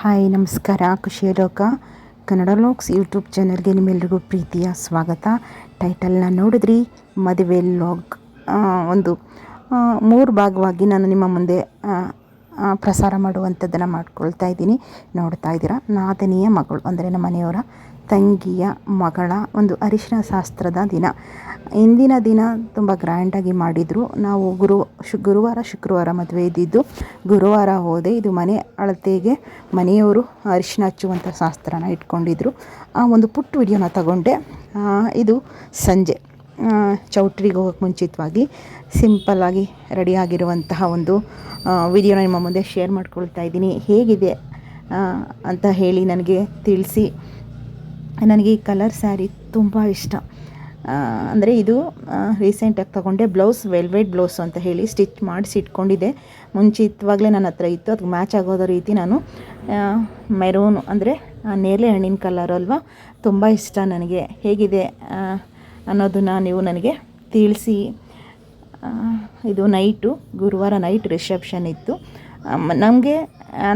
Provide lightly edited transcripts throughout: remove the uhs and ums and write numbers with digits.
Hi ನಮಸ್ಕಾರ. ಖುಷಿಯ ಲೋಕ ಕನ್ನಡ ಲಾಗ್ಸ್ ಯೂಟ್ಯೂಬ್ ಚಾನಲ್ಗೆ ನಿಮ್ಮೆಲ್ಲರಿಗೂ ಪ್ರೀತಿಯ ಸ್ವಾಗತ. ಟೈಟಲ್ನ ನೋಡಿದ್ರಿ, ಮದುವೆ ಲಾಗ್ ಒಂದು 3 ಭಾಗವಾಗಿ ನಾನು ನಿಮ್ಮ ಮುಂದೆ ಪ್ರಸಾರ ಮಾಡುವಂಥದ್ದನ್ನು ಮಾಡ್ಕೊಳ್ತಾ ಇದ್ದೀನಿ. ನೋಡ್ತಾ ಇದ್ದೀರಾ, ನಾದನಿಯ ಮಗಳು ಅಂದರೆ ನಮ್ಮ ಮನೆಯವರ ತಂಗಿಯ ಮಗಳ ಒಂದು ಅರಿಶಿನ ಶಾಸ್ತ್ರದ ದಿನ. ಇಂದಿನ ದಿನ ತುಂಬ ಗ್ರ್ಯಾಂಡಾಗಿ ಮಾಡಿದರು. ನಾವು ಗುರುವಾರ ಶುಕ್ರವಾರ ಮದುವೆ ಇದ್ದಿದ್ದು, ಗುರುವಾರ ಹೋದೆ. ಇದು ಮನೆ ಅಳತೆಗೆ ಮನೆಯವರು ಅರಿಶಿನ ಹಚ್ಚುವಂಥ ಶಾಸ್ತ್ರನ ಇಟ್ಕೊಂಡಿದ್ರು. ಆ ಒಂದು ಪುಟ್ಟ ವಿಡಿಯೋನ ತಗೊಂಡೆ. ಇದು ಸಂಜೆ ಚೌಟ್ರಿಗೆ ಹೋಗೋಕ್ಕೆ ಮುಂಚಿತವಾಗಿ ಸಿಂಪಲ್ಲಾಗಿ ರೆಡಿಯಾಗಿರುವಂತಹ ಒಂದು ವಿಡಿಯೋನ ನಿಮ್ಮ ಮುಂದೆ ಶೇರ್ ಮಾಡ್ಕೊಳ್ತಾ ಇದ್ದೀನಿ. ಹೇಗಿದೆ ಅಂತ ಹೇಳಿ ನನಗೆ ತಿಳಿಸಿ. ನನಗೆ ಈ ಕಲರ್ ಸ್ಯಾರಿ ತುಂಬ ಇಷ್ಟ. ಅಂದರೆ ಇದು ರೀಸೆಂಟಾಗಿ ತೊಗೊಂಡೆ. ಬ್ಲೌಸ್ ವೆಲ್ವೆಟ್ ಬ್ಲೌಸು ಅಂತ ಹೇಳಿ ಸ್ಟಿಚ್ ಮಾಡಿಸಿ ಇಟ್ಕೊಂಡಿದ್ದೆ. ಮುಂಚಿತವಾಗಲೇ ನನ್ನ ಹತ್ರ ಇತ್ತು. ಅದಕ್ಕೆ ಮ್ಯಾಚ್ ಆಗೋದ ರೀತಿ ನಾನು ಮೆರೂನು ಅಂದರೆ ನೇರಳೆ ಹಣ್ಣಿನ ಕಲರ್ ಅಲ್ವಾ, ತುಂಬ ಇಷ್ಟ ನನಗೆ. ಹೇಗಿದೆ ಅನ್ನೋದನ್ನು ನೀವು ನನಗೆ ತಿಳಿಸಿ. ಇದು ನೈಟು, ಗುರುವಾರ ನೈಟ್ ರಿಸೆಪ್ಷನ್ ಇತ್ತು. ನಮಗೆ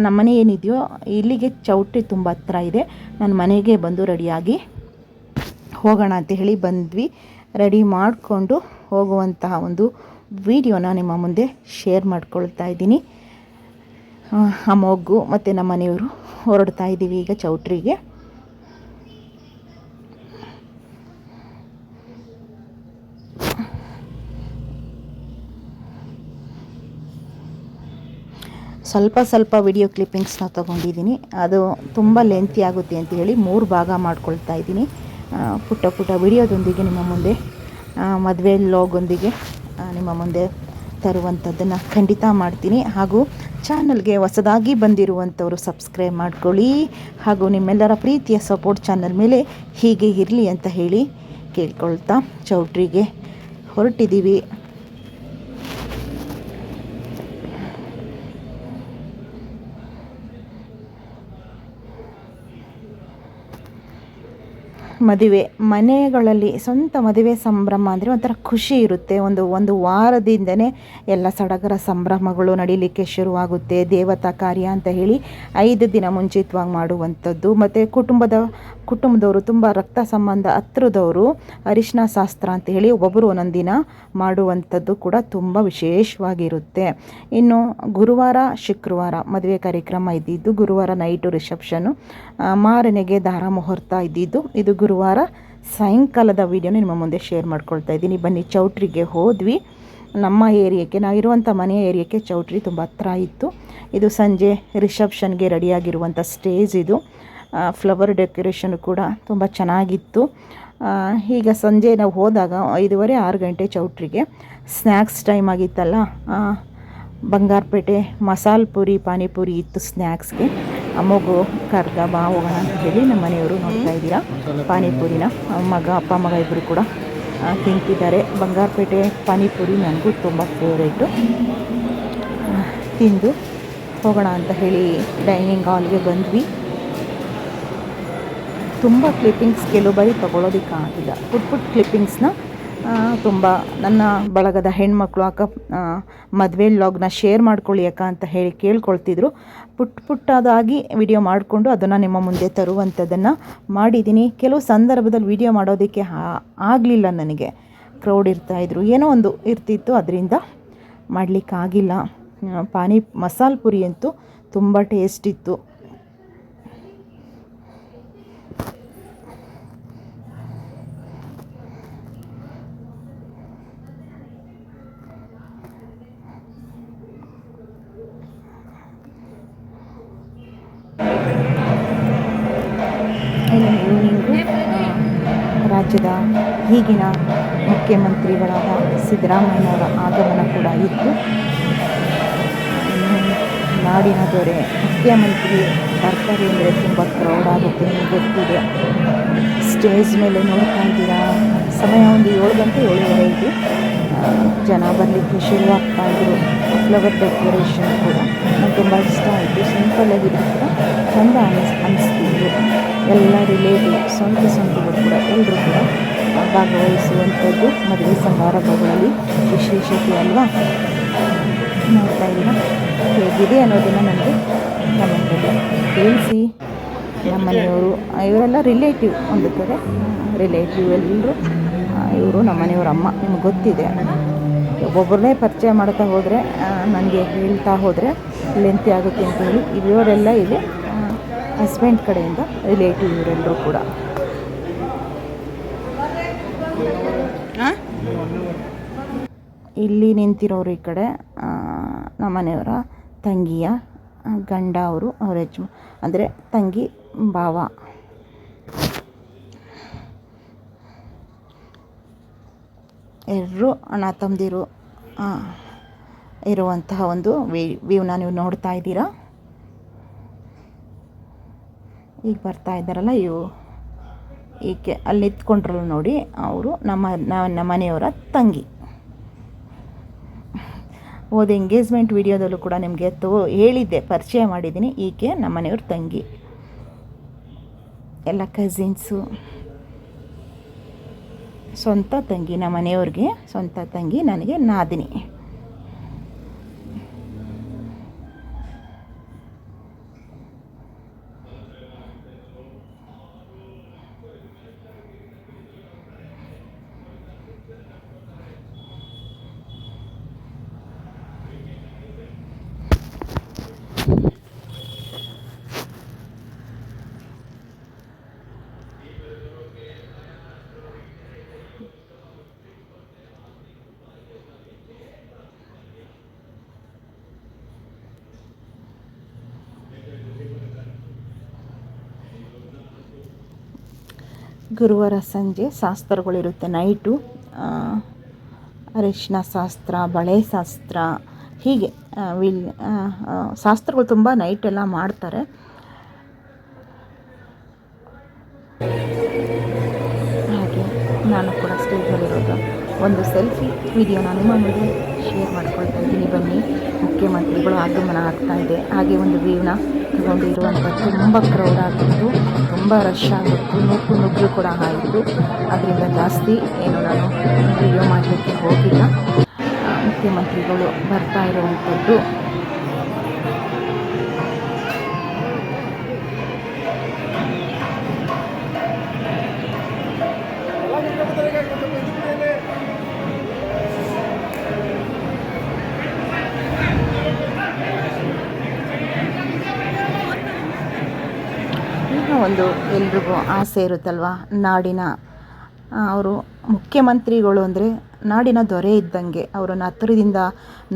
ನಮ್ಮನೆ ಏನಿದೆಯೋ ಇಲ್ಲಿಗೆ ಚೌಟ್ರಿ ತುಂಬ ಹತ್ರ ಇದೆ. ನನ್ನ ಮನೆಗೆ ಬಂದು ರೆಡಿಯಾಗಿ ಹೋಗೋಣ ಅಂತ ಹೇಳಿ ಬಂದ್ವಿ. ರೆಡಿ ಮಾಡಿಕೊಂಡು ಹೋಗುವಂತಹ ಒಂದು ವಿಡಿಯೋನ ನಿಮ್ಮ ಮುಂದೆ ಶೇರ್ ಮಾಡ್ಕೊಳ್ತಾ ಇದ್ದೀನಿ. ಆ ಮಗು ಮತ್ತು ನಮ್ಮ ಮನೆಯವರು ಹೊರಡ್ತಾ ಇದ್ದೀವಿ ಈಗ ಚೌಟ್ರಿಗೆ. ಸ್ವಲ್ಪ ವಿಡಿಯೋ ಕ್ಲಿಪ್ಪಿಂಗ್ಸ್ನ ತೊಗೊಂಡಿದ್ದೀನಿ. ಅದು ತುಂಬ ಲೆಂತಿ ಆಗುತ್ತೆ ಅಂತ ಹೇಳಿ 3 ಭಾಗ ಮಾಡ್ಕೊಳ್ತಾ ಇದ್ದೀನಿ. ಪುಟ್ಟ ವಿಡಿಯೋದೊಂದಿಗೆ ನಿಮ್ಮ ಮುಂದೆ, ಮದುವೆ ಲಾಗೊಂದಿಗೆ ನಿಮ್ಮ ಮುಂದೆ ತರುವಂಥದ್ದನ್ನು ಖಂಡಿತ ಮಾಡ್ತೀನಿ. ಹಾಗೂ ಚಾನಲ್ಗೆ ಹೊಸದಾಗಿ ಬಂದಿರುವಂಥವರು ಸಬ್ಸ್ಕ್ರೈಬ್ ಮಾಡ್ಕೊಳ್ಳಿ. ಹಾಗೂ ನಿಮ್ಮೆಲ್ಲರ ಪ್ರೀತಿಯ ಸಪೋರ್ಟ್ ಚಾನಲ್ ಮೇಲೆ ಹೀಗೆ ಇರಲಿ ಅಂತ ಹೇಳಿ ಕೇಳ್ಕೊಳ್ತಾ ಚೌಟ್ರಿಗೆ ಹೊರಟಿದ್ದೀವಿ. ಮದುವೆ ಮನೆಗಳಲ್ಲಿ ಸ್ವಂತ ಮದುವೆ ಸಂಭ್ರಮ ಅಂದರೆ ಒಂಥರ ಖುಷಿ ಇರುತ್ತೆ. ಒಂದು ವಾರದಿಂದನೇ ಎಲ್ಲ ಸಡಗರ ಸಂಭ್ರಮಗಳು ನಡೀಲಿಕ್ಕೆ ಶುರುವಾಗುತ್ತೆ. ದೇವತಾ ಕಾರ್ಯ ಅಂತ ಹೇಳಿ 5 ದಿನ ಮುಂಚಿತವಾಗಿ ಮಾಡುವಂಥದ್ದು. ಮತ್ತು ಕುಟುಂಬದವರು ತುಂಬ ರಕ್ತ ಸಂಬಂಧ ಹತ್ರದವರು ಅರಿಶಿನ ಶಾಸ್ತ್ರ ಅಂತ ಹೇಳಿ ಒಬ್ಬೊಬ್ಬರು ಒಂದೊಂದು ದಿನ ಮಾಡುವಂಥದ್ದು ಕೂಡ ತುಂಬ ವಿಶೇಷವಾಗಿರುತ್ತೆ. ಇನ್ನು ಗುರುವಾರ ಶುಕ್ರವಾರ ಮದುವೆ ಕಾರ್ಯಕ್ರಮ ಇದ್ದಿದ್ದು, ಗುರುವಾರ ನೈಟು ರಿಸೆಪ್ಷನ್ನು, ಮಾರನೆಗೆ ದಾರ ಮುಹೂರ್ತ ಇದ್ದಿದ್ದು. ಇದು ಗುರುವಾರ ಸಾಯಂಕಾಲದ ವೀಡಿಯೋನ ನಿಮ್ಮ ಮುಂದೆ ಶೇರ್ ಮಾಡ್ಕೊಳ್ತಾ ಇದ್ದೀನಿ. ಬನ್ನಿ, ಚೌಟ್ರಿಗೆ ಹೋದ್ವಿ. ನಮ್ಮ ಏರಿಯಾಕ್ಕೆ, ನಾವಿರುವಂಥ ಮನೆಯ ಏರಿಯಾಕ್ಕೆ ಚೌಟ್ರಿ ತುಂಬ ಹತ್ರ ಇತ್ತು. ಇದು ಸಂಜೆ ರಿಸೆಪ್ಷನ್ಗೆ ರೆಡಿಯಾಗಿರುವಂಥ ಸ್ಟೇಜ್. ಇದು ಫ್ಲವರ್ ಡೆಕೋರೇಷನ್ ಕೂಡ ತುಂಬ ಚೆನ್ನಾಗಿತ್ತು. ಈಗ ಸಂಜೆ ನಾವು ಹೋದಾಗ 5:30-6 ಗಂಟೆ ಚೌಟ್ರಿಗೆ ಸ್ನ್ಯಾಕ್ಸ್ ಟೈಮ್ ಆಗಿತ್ತಲ್ಲ. ಬಂಗಾರಪೇಟೆ ಮಸಾಲೆ ಪೂರಿ, ಪಾನಿಪುರಿ ಇತ್ತು ಸ್ನ್ಯಾಕ್ಸ್ಗೆ. ಮಗು ಕರ್ದ ಬಾ ಹೋಗೋಣ ಅಂತ ಹೇಳಿ ನಮ್ಮ ಮನೆಯವರು ನೋಡ್ತಾ ಇದ್ದೀರಾ. ಪಾನಿಪುರಿನ ಅಪ್ಪ ಮಗ ಇಬ್ಬರು ಕೂಡ ತಿಂತಿದ್ದಾರೆ. ಬಂಗಾರಪೇಟೆ ಪಾನಿಪುರಿ ನನಗೂ ತುಂಬ ಫೇವ್ರೇಟು. ತಿಂದು ಹೋಗೋಣ ಅಂತ ಹೇಳಿ ಡೈನಿಂಗ್ ಹಾಲ್ಗೆ ಬಂದ್ವಿ. ತುಂಬ ಕ್ಲಿಪ್ಪಿಂಗ್ಸ್ ಕೆಲವು ಬಾರಿ ತೊಗೊಳೋದಕ್ಕಾಗಿಲ್ಲ. ಪುಟ್ಟ ಕ್ಲಿಪ್ಪಿಂಗ್ಸ್ನ ತುಂಬ ನನ್ನ ಬಳಗದ ಹೆಣ್ಮಕ್ಳು ಮದುವೆ ಲಾಗ್ನ ಶೇರ್ ಮಾಡ್ಕೊಳ್ಳಿ ಅಂತ ಹೇಳಿ ಕೇಳ್ಕೊಳ್ತಿದ್ರು. ಪುಟ್ಟದಾಗಿ ವಿಡಿಯೋ ಮಾಡಿಕೊಂಡು ಅದನ್ನು ನಿಮ್ಮ ಮುಂದೆ ತರುವಂಥದ್ದನ್ನು ಮಾಡಿದ್ದೀನಿ. ಕೆಲವು ಸಂದರ್ಭದಲ್ಲಿ ವಿಡಿಯೋ ಮಾಡೋದಕ್ಕೆ ಆಗಲಿಲ್ಲ, ನನಗೆ ಕ್ರೌಡ್ ಇರ್ತಾಯಿದ್ರು, ಏನೋ ಒಂದು ಇರ್ತಿತ್ತು, ಅದರಿಂದ ಮಾಡಲಿಕ್ಕಾಗಿಲ್ಲ. ಮಸಾಲೆ ಪುರಿ ಅಂತೂ ತುಂಬ ಟೇಸ್ಟ್ ಇತ್ತು. ಈವ್ನಿಂಗು ರಾಜ್ಯದ ಈಗಿನ ಮುಖ್ಯಮಂತ್ರಿಗಳಾದ ಸಿದ್ದರಾಮಯ್ಯನವರ ಆಗಮನ ಕೂಡ ಇತ್ತು. ನಾಡಿನ ದೊರೆ ಮುಖ್ಯಮಂತ್ರಿ ಬರ್ತಾರೆ ಅಂದರೆ ತುಂಬ ಕ್ರೌಡ್ ಆಗುತ್ತೆ, ನಿಮಗೆ ಗೊತ್ತಿದೆ. ಸ್ಟೇಜ್ ಮೇಲೆ ನೋಡ್ತಾ ಇದ್ದೀರಾ, ಸಮಯ ಒಂದು 7 ಗಂಟೆ 7:30 ಇದು. ಜನ ಬರಲಿಕ್ಕೆ ಶುರುವಾಗ್ತಾಯಿದ್ರು. ಫ್ಲವರ್ ಡೆಕೋರೇಷನ್ ಕೂಡ ನನಗೆ ತುಂಬ ಇಷ್ಟ ಆಯಿತು. ಸಿಂಪಲ್ಲಾಗಿದ್ದು ಕೂಡ ಚೆಂದ ಅನ್ನಿಸ್ತಿದ್ರು. ಎಲ್ಲ ರಿಲೇಟಿವ್ ಸ್ವಂತಗಳು ಕೂಡ ಎಲ್ಲರೂ ಕೂಡ ಭಾಗವಹಿಸುವಂಥದ್ದು ಮದುವೆ ಸಮಾರಂಭಗಳಲ್ಲಿ ವಿಶೇಷತೆ ಅಲ್ವಾ. ನೋಡ್ತಾ ಇದ್ದೀರಾ ಹೇಗಿದೆ ಅನ್ನೋದನ್ನು ನನಗೆ ಕಮೆಂಟಲ್ಲಿ ಕೇಳಿಸಿ ನಮ್ಮ ಮನೆಯವರು ಇವರೆಲ್ಲ ರಿಲೇಟಿವ್ ಒಂದು ಕಡೆ ರಿಲೇಟಿವ್ ಎಲ್ಲರೂ ಇವರು ನಮ್ಮ ಮನೆಯವ್ರ ಅಮ್ಮ. ನಿಮ್ಗೆ ಗೊತ್ತಿದೆ, ಒಬ್ಬೊಬ್ಬರನ್ನೇ ಪರಿಚಯ ಮಾಡ್ತಾ ಹೋದರೆ ನನಗೆ ಹೇಳ್ತಾ ಹೋದರೆ ಲೆಂತಿ ಆಗುತ್ತೆ ಅಂತ ಹೇಳಿ ಇವರೆಲ್ಲ ಇಲ್ಲಿ ಹಸ್ಬೆಂಡ್ ಕಡೆಯಿಂದ ರಿಲೇಟಿವ್ ಇವರೆಲ್ಲರೂ ಕೂಡ. ಇಲ್ಲಿ ನಿಂತಿರೋರು ಈ ಕಡೆ ನಮ್ಮ ಮನೆಯವರ ತಂಗಿಯ ಗಂಡ, ಅವ್ರ ಅಂದರೆ ತಂಗಿ ಭಾವ. ಎಲ್ಲರೂ ಅಣ್ಣ ತಮ್ಮದಿರು ಇರುವಂತಹ ಒಂದು ವ್ಯೂನ ನೀವು ನೋಡ್ತಾ ಇದ್ದೀರಾ. ಈಗ ಬರ್ತಾ ಇದ್ದಾರಲ್ಲ ಈಕೆ ಅಲ್ಲಿ ನಿಂತ್ಕೊಂಡ್ರಲ್ಲ ನೋಡಿ, ಅವರು ನಮ್ಮ ಮನೆಯವರ ತಂಗಿ. ಎಂಗೇಜ್ಮೆಂಟ್ ವಿಡಿಯೋದಲ್ಲೂ ಕೂಡ ನಿಮಗೆ ಹೇಳಿದ್ದೆ, ಪರಿಚಯ ಮಾಡಿದ್ದೀನಿ. ಈಕೆ ನಮ್ಮ ಮನೆಯವ್ರ ತಂಗಿ, ಎಲ್ಲ ಕಸಿನ್ಸು, ಸ್ವಂತ ತಂಗಿ. ನಮ್ಮ ಮನೆಯವ್ರಿಗೆ ಸ್ವಂತ ತಂಗಿ, ನನಗೆ ನಾದಿನಿ. ಗುರುವಾರ ಸಂಜೆ ಶಾಸ್ತ್ರಗಳಿರುತ್ತೆ, ನೈಟು ಅರಿಶಿನ ಶಾಸ್ತ್ರ, ಬಳೆ ಶಾಸ್ತ್ರ, ಹೀಗೆ ಶಾಸ್ತ್ರಗಳು ತುಂಬ ನೈಟೆಲ್ಲ ಮಾಡ್ತಾರೆ. ಹಾಗೆ ನಾನು ಕೂಡ ಸ್ಟೇಜಲ್ಲಿರೋದು ಒಂದು ಸೆಲ್ಫಿ ವಿಡಿಯೋನ ನಿಮ್ಮ ಮುಂದೆ ಶೇರ್ ಮಾಡ್ಕೊಳ್ತಾ ಇದ್ದೀನಿ. ಬನ್ನಿ, ಮುಖ್ಯಮಂತ್ರಿಗಳು ಆಗಮನ ಆಗ್ತಾ ಇದೆ. ಹಾಗೆ ಒಂದು ವ್ಯೂನ ತಗೊಂಡಿರುವಂಥದ್ದು ತುಂಬ ಕ್ರೌಡ್ ಆಗಿತ್ತು, ತುಂಬ ರಶ್ ಆಗಿತ್ತು, ನುಗ್ಗು ಕೂಡ ಆಯಿತು. ಅದರಿಂದ ಜಾಸ್ತಿ ಏನು ನಾನು ವಿಡಿಯೋ ಮಾಡಲಿಕ್ಕೆ ಹೋಗಿಲ್ಲ. ಮುಖ್ಯಮಂತ್ರಿಗಳು ಬರ್ತಾ ಇರುವಂಥದ್ದು ಒಂದು ಎಲ್ರಿಗೂ ಆಸೆ ಇರುತ್ತಲ್ವ, ನಾಡಿನ ಅವರು ಮುಖ್ಯಮಂತ್ರಿಗಳು ಅಂದರೆ ನಾಡಿನ ದೊರೆ ಇದ್ದಂಗೆ, ಅವರನ್ನು ಹತ್ತಿರದಿಂದ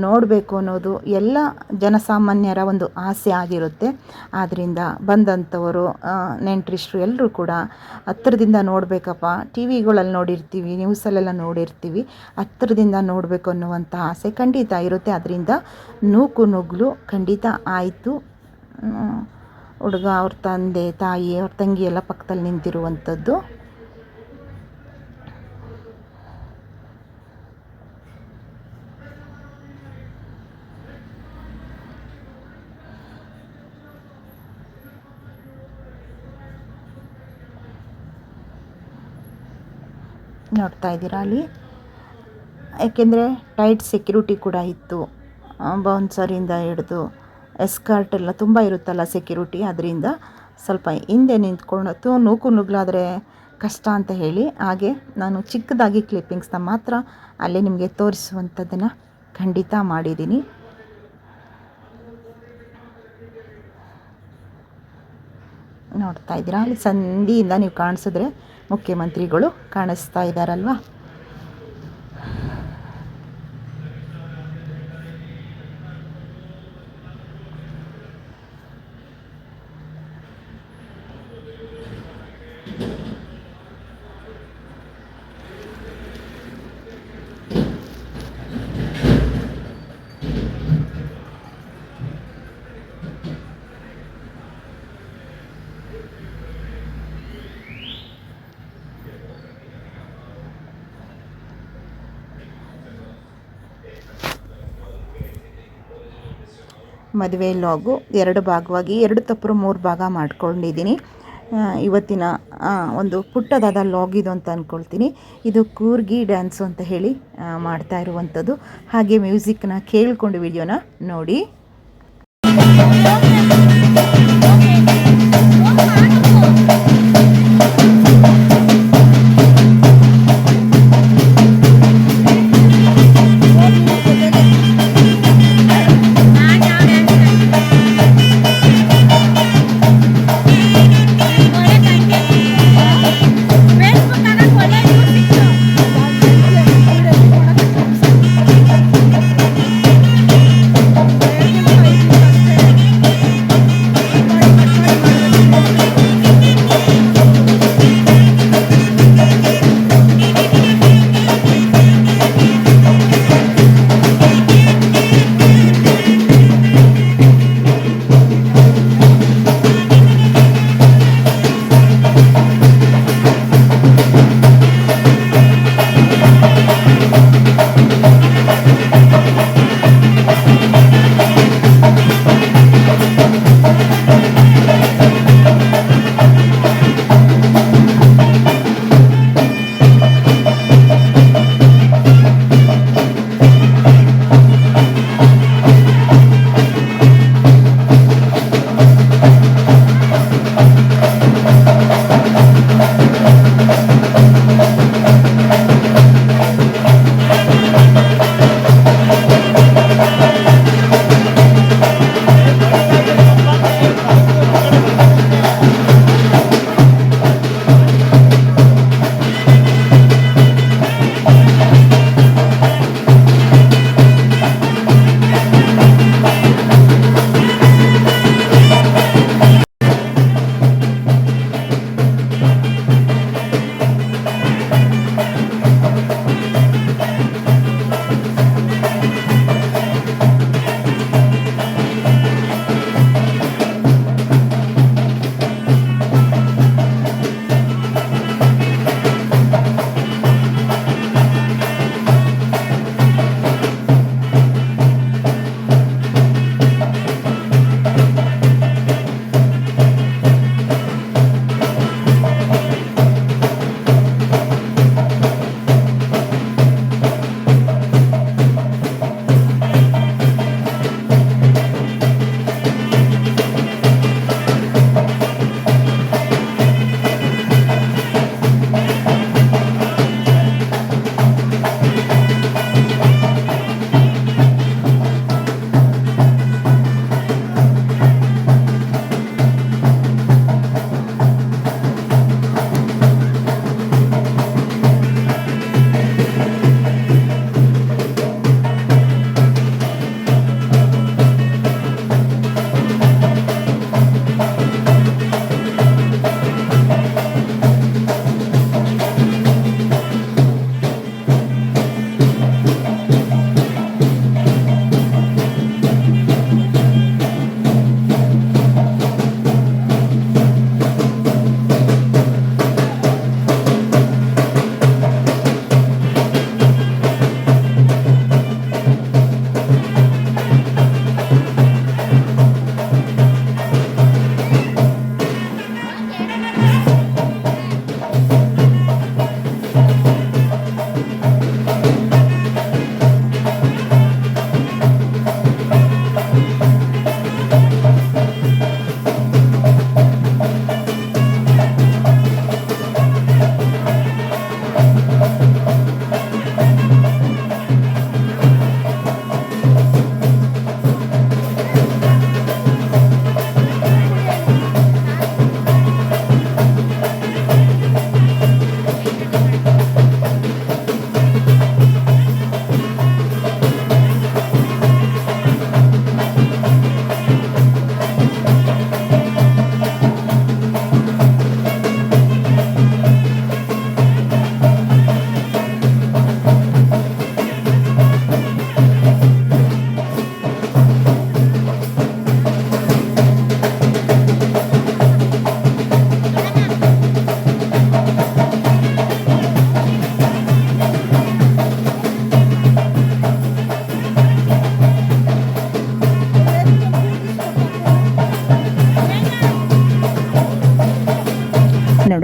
ನೋಡಬೇಕು ಅನ್ನೋದು ಎಲ್ಲ ಜನಸಾಮಾನ್ಯರ ಒಂದು ಆಸೆ ಆಗಿರುತ್ತೆ. ಆದ್ದರಿಂದ ಬಂದಂಥವರು ನೆಂಟರಿಷ್ಟರು ಎಲ್ಲರೂ ಕೂಡ ಹತ್ತಿರದಿಂದ ನೋಡಬೇಕಪ್ಪ, ಟಿ ವಿಗಳಲ್ಲಿ ನೋಡಿರ್ತೀವಿ, ನ್ಯೂಸಲ್ಲೆಲ್ಲ ನೋಡಿರ್ತೀವಿ, ಹತ್ತಿರದಿಂದ ನೋಡಬೇಕು ಅನ್ನುವಂಥ ಆಸೆ ಖಂಡಿತ ಇರುತ್ತೆ. ಅದರಿಂದ ನುಗ್ಗಲು ಖಂಡಿತ ಆಯಿತು. ಹುಡುಗ, ಅವ್ರ ತಂದೆ ತಾಯಿ, ಅವ್ರ ತಂಗಿ ಎಲ್ಲ ಪಕ್ಕದಲ್ಲಿ ನಿಂತಿರುವಂಥದ್ದು. ನೋಡ್ತಾ ಇದ್ದೀರಾ ಅಲ್ಲಿ, ಯಾಕೆಂದರೆ ಟೈಟ್ ಸೆಕ್ಯೂರಿಟಿ ಕೂಡ ಇತ್ತು. ಬೌನ್ಸರಿಂದ ಹಿಡಿದು ಎಸ್ಕಾರ್ಟ್ ಎಲ್ಲ ತುಂಬ ಇರುತ್ತಲ್ಲ ಸೆಕ್ಯೂರಿಟಿ, ಅದರಿಂದ ಸ್ವಲ್ಪ ಹಿಂದೆ ನಿಂತ್ಕೊಂಡು ನುಗ್ಲಾದರೆ ಕಷ್ಟ ಅಂತ ಹೇಳಿ ಹಾಗೆ ನಾನು ಚಿಕ್ಕದಾಗಿ ಕ್ಲಿಪ್ಪಿಂಗ್ಸ್ನ ಮಾತ್ರ ಅಲ್ಲೇ ನಿಮಗೆ ತೋರಿಸುವಂಥದ್ದನ್ನು ಖಂಡಿತ ಮಾಡಿದ್ದೀನಿ. ನೋಡ್ತಾ ಇದ್ದೀರಾ, ಅಲ್ಲಿ ಸಂಧಿಯಿಂದ ನೀವು ಕಾಣಿಸಿದ್ರೆ ಮುಖ್ಯಮಂತ್ರಿಗಳು ಕಾಣಿಸ್ತಾ ಇದ್ದಾರಲ್ವ. ಮದುವೆ ಲಾಗು 2 ಭಾಗವಾಗಿ 2 ತಪ್ಪರು 3 ಭಾಗ ಮಾಡ್ಕೊಂಡಿದ್ದೀನಿ. ಇವತ್ತಿನ ಒಂದು ಪುಟ್ಟದಾದ ಲಾಗ್ ಇದು ಅಂತ ಅಂದ್ಕೊಳ್ತೀನಿ. ಇದು ಕೂರ್ಗಿ ಡ್ಯಾನ್ಸು ಅಂತ ಹೇಳಿ ಮಾಡ್ತಾ ಇರುವಂಥದ್ದು. ಹಾಗೆ ಮ್ಯೂಸಿಕ್ನ ಕೇಳಿಕೊಂಡು ವಿಡಿಯೋನ ನೋಡಿ.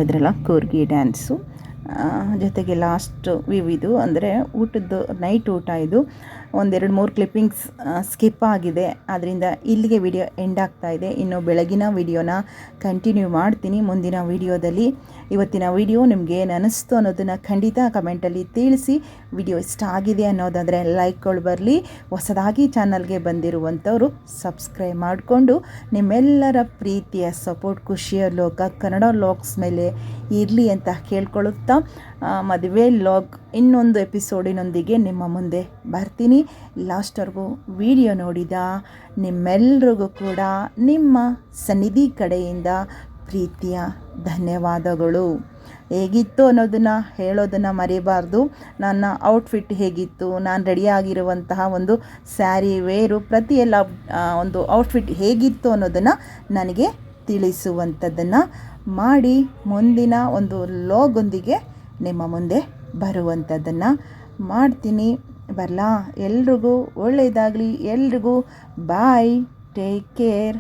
ನೋಡಿದ್ರಲ್ಲ ಕೂರ್ಗಿ ಡ್ಯಾನ್ಸು. ಜೊತೆಗೆ ಲಾಸ್ಟ್ ವಿವಿದು ಅಂದರೆ ಊಟದ್ದು ನೈಟ್ ಊಟ ಇದು. 1-2-3 ಕ್ಲಿಪ್ಪಿಂಗ್ಸ್ ಸ್ಕಿಪ್ ಆಗಿದೆ, ಆದ್ದರಿಂದ ಇಲ್ಲಿಗೆ ವಿಡಿಯೋ ಎಂಡ್ ಆಗ್ತಾ ಇದೆ. ಇನ್ನು ಬೆಳಗಿನ ವಿಡಿಯೋನ ಕಂಟಿನ್ಯೂ ಮಾಡ್ತೀನಿ ಮುಂದಿನ ವಿಡಿಯೋದಲ್ಲಿ. ಇವತ್ತಿನ ವಿಡಿಯೋ ನಿಮಗೆ ಏನು ಅನ್ನಿಸ್ತು ಅನ್ನೋದನ್ನು ಖಂಡಿತ ಕಮೆಂಟಲ್ಲಿ ತಿಳಿಸಿ. ವಿಡಿಯೋ ಇಷ್ಟ ಆಗಿದೆ ಅನ್ನೋದಾದರೆ ಲೈಕ್ಗಳು ಬರಲಿ. ಹೊಸದಾಗಿ ಚಾನಲ್ಗೆ ಬಂದಿರುವಂಥವರು ಸಬ್ಸ್ಕ್ರೈಬ್ ಮಾಡಿಕೊಂಡು ನಿಮ್ಮೆಲ್ಲರ ಪ್ರೀತಿಯ ಸಪೋರ್ಟ್ ಖುಷಿಯ ಲೋಕ ಕನ್ನಡ ವ್ಲಾಗ್ಸ್ ಮೇಲೆ ಇರಲಿ ಅಂತ ಕೇಳ್ಕೊಳ್ಳುತ್ತಾ ಮದುವೆ ವ್ಲಾಗ್ ಇನ್ನೊಂದು ಎಪಿಸೋಡಿನೊಂದಿಗೆ ನಿಮ್ಮ ಮುಂದೆ ಬರ್ತೀನಿ. ಲಾಸ್ಟ್ವರೆಗೂ ವಿಡಿಯೋ ನೋಡಿದ ನಿಮ್ಮೆಲ್ರಿಗೂ ಕೂಡ ನಿಮ್ಮ ಸನ್ನಿಧಿ ಕಡೆಯಿಂದ ಪ್ರೀತಿಯ ಧನ್ಯವಾದಗಳು. ಹೇಗಿತ್ತು ಅನ್ನೋದನ್ನು ಹೇಳೋದನ್ನು ಮರಿಬಾರ್ದು. ನನ್ನ ಔಟ್ಫಿಟ್ ಹೇಗಿತ್ತು, ನಾನು ರೆಡಿಯಾಗಿರುವಂತಹ ಒಂದು ಸ್ಯಾರಿ ವೇರು ಪ್ರತಿಯೆಲ್ಲ ಒಂದು ಔಟ್ಫಿಟ್ ಹೇಗಿತ್ತು ಅನ್ನೋದನ್ನು ನನಗೆ ತಿಳಿಸುವಂಥದ್ದನ್ನು ಮಾಡಿ ಮುಂದಿನ ಒಂದು ವ್ಲಾಗೊಂದಿಗೆ ನಿಮ್ಮ ಮುಂದೆ ಬರುವಂಥದ್ದನ್ನು ಮಾಡ್ತೀನಿ. ಬರಲಾ? ಎಲ್ರಿಗೂ ಒಳ್ಳೆಯದಾಗಲಿ. ಎಲ್ರಿಗೂ ಬಾಯ್, ಟೇಕ್ ಕೇರ್.